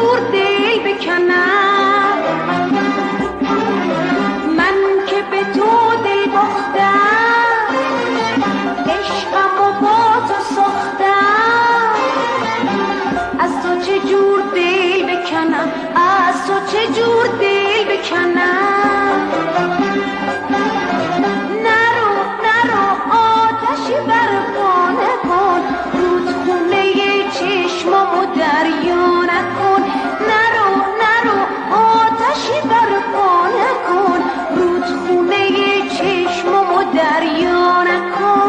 جور دل بکنم، من که به تو دل باختم، عشقم و با تو ساختم، از تو چه جور دل بکنم، از تو چه جور دل بکنم. نرو نرو آتشی برپانه کن، رودخونه چشمامو دریا نکن. نرو نرو آتشی برپانه کن، رودخونه چشمامو دریا نکن.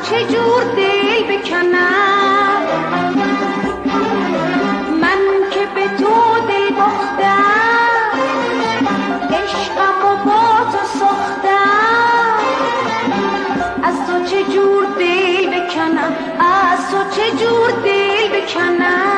چه جور دل بکنم من که به تو دل باختم عشقم و با تو ساختم از تو چه جور دل بکنم از تو چه جور دل بکنم